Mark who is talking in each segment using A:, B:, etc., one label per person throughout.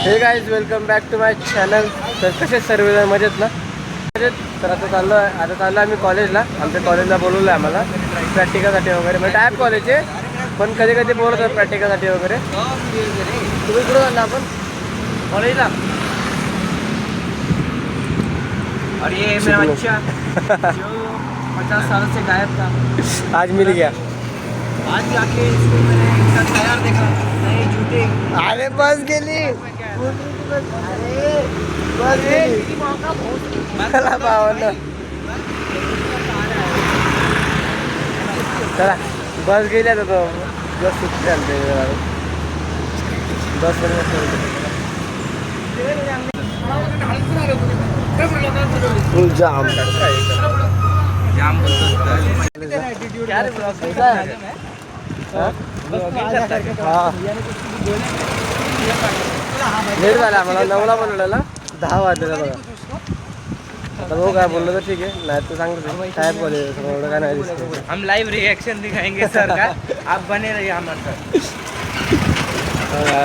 A: हे guys welcome back to my channel. तर कसे सर्वजण मजेत ना? मजेत. तर आता चाललो आम्ही कॉलेजला. आमच्या कॉलेजला बोलवलं आहे आम्हाला प्रॅक्टिकलसाठी वगैरे. म्हणजे टाईप कॉलेज आहे, पण कधी कधी बोलवतात प्रॅक्टिकलसाठी वगैरे. तुम्ही कुठं चालला आपण कॉलेजला?
B: और ये मेरा बच्चा जो 50 साल से गायब था,
A: आज मिल गया.
B: आज जाके इसको मैंने इसका तैयार देखा, नए जूते.
A: अरे बस गेली.
B: अरे
A: बस गेली. चला भावांनो, चला बस गेली आता. तो बस सुट्टी आणते बस जाम
B: जाम
A: लेट झाला आम्हाला. 9ला बोलवलेला, 10 वाजलेला बघा. आता भाऊ काय बोललो तर ठीक आहे, नाही तर सांगतो साहेब बोले एवढं काय नाही दिसतं.
B: हम लाइव रिएक्शन दिखाएंगे सर का, आप बने रहिए हमारे साथ.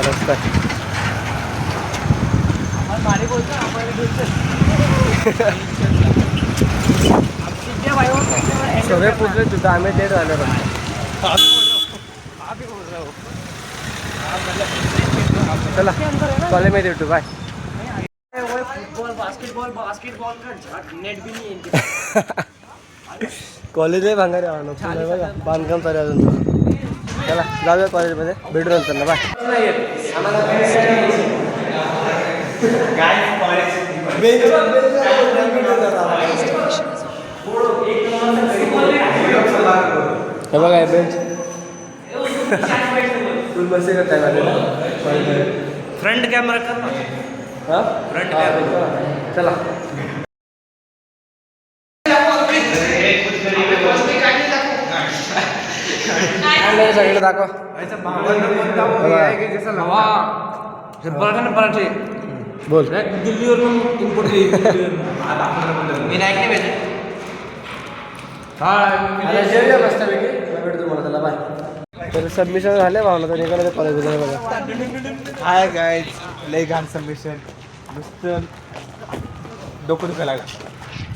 A: रस्ता सगळे पुढले तुझं आम्ही लेट झालो. चला कॉलेजमध्ये भेटू. बाय.
B: फुटबॉल बास्केटबॉल का नेट भी नहीं है.
A: कॉलेज आहे भांगारे बघा, बांधकाम चालू आहे अजून. चला जाऊया कॉलेजमध्ये, भेटू नंतर ना. बाय. हे बघा हे बेंच. फुल बस करताय
B: फ्रंट कैमरा करना.
A: हां
B: फ्रंट कैमरा.
A: चला सगळं दाखव.
B: पराठे
A: बोल.
B: दिल्लीवरून इम्पोर्ट विनायक भेट.
A: मस्तपैकी भेटतो मला. त्याला बाय. तर सबमिशन झाले भावना, तर निघालं कॉलेजमध्ये बघा.
C: हाय गाईज, लय घाण सबमिशन, नुसतं डोकं दुखायला लागलं.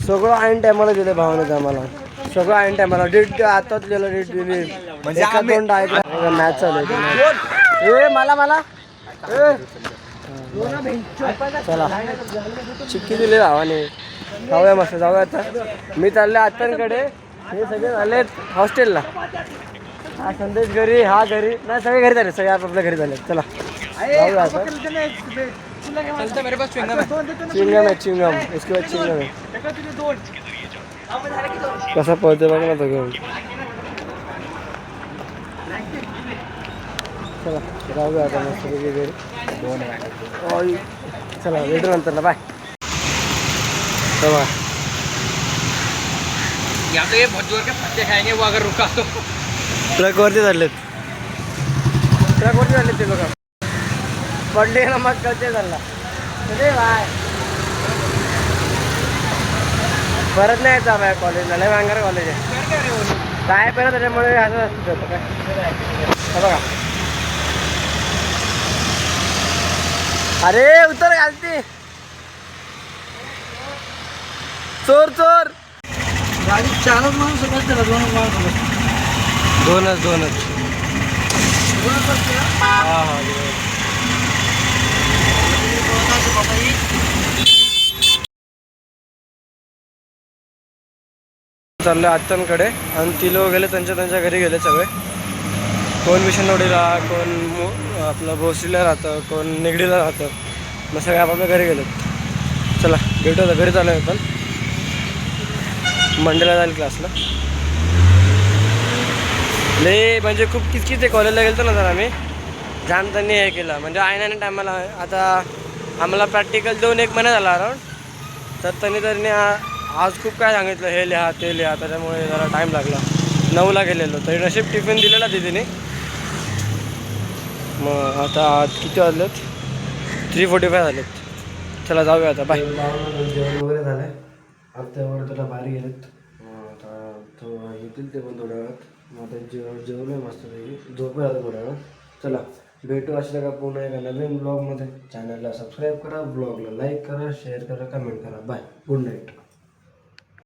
A: सगळं ऐन टायमाला दिलं भावनेचं आम्हाला. सगळं ऐन टायमाला. डेट आताच लिहिलं, डेट दिली.
C: म्हणजे
A: एका दोन डायग्राम मॅच चालू आहे. ए मला चला चिक्की दिली भावाने. खाऊया मस्त, जाऊया आता. मी चालले आत्यांकडे, हे सगळे झालेत हॉस्टेलला. हा संदेश घरी, हा घरी नाही, सगळे घरी झाले. सगळे आपापल्या घरी झाले. चला जाऊया आता. चिंगम आहे, चिंगम. उसके बाद चिंगम आहे. कसा पळते बघ ना तो घेऊन. चला जाऊया आता मस्त घरी. चला भेटू नंतर ना. बाय. चला
B: या तो ये बहुत जोर के फटके खाएंगे वो अगर रुका तो.
A: ट्रकवरती झालेत ते बघा. पडले ना मग कळते झाला. अरे बाय, परत नाही यायचं बाय कॉलेजला. लय भांगार कॉलेज आहे काय पहिलं, त्याच्यामुळे असं असतं काय. बघा अरे उतर घालते. चोर
B: गाडी चारच माणूस बसते का? दोनच
A: दोनच. चाललं आत्यांकडे, आणि ती लोक गेले त्यांच्या घरी गेले सगळे. कोण विषणोडीला, कोण आपलं भोसरीला राहतं, कोण निगडीला राहतं. मग सगळे आपापल्या घरी गेलेत. चला भेटू आता. घरी चालू आहे पण मंडेला जाईल क्लासला. लय म्हणजे खूप किचकिच आहे. कॉलेजला गेलो ना तर आम्ही जाम त्यांनी हे केलं, म्हणजे आयनाने टायमाला. आता आम्हाला प्रॅक्टिकल 2-1 महिना झाला अराऊंड. तर त्यांनी आज खूप काय सांगितलं, हे लिहा ते लिहा. त्याच्यामुळे जरा टाईम लागला. 9ला गेलेलो तरी नशीब टिफिन दिलेला तिने. मग आता किती वाजलेत? 3:45 झालेत. चला जाऊया आता. बाय. जेवण वगैरे झालं आहे. आत्यावर तुला बाहेर गेलेत. आता येतील ते पण थोड्या वेळात. मग आता जेवण मस्त झोपूया आता थोड्या वेळात. चला भेटू असलं का पुन्हा एका नवीन ब्लॉगमध्ये. चॅनलला सबस्क्राईब करा, ब्लॉगला लाईक करा, शेअर करा, कमेंट करा. Bye, good night.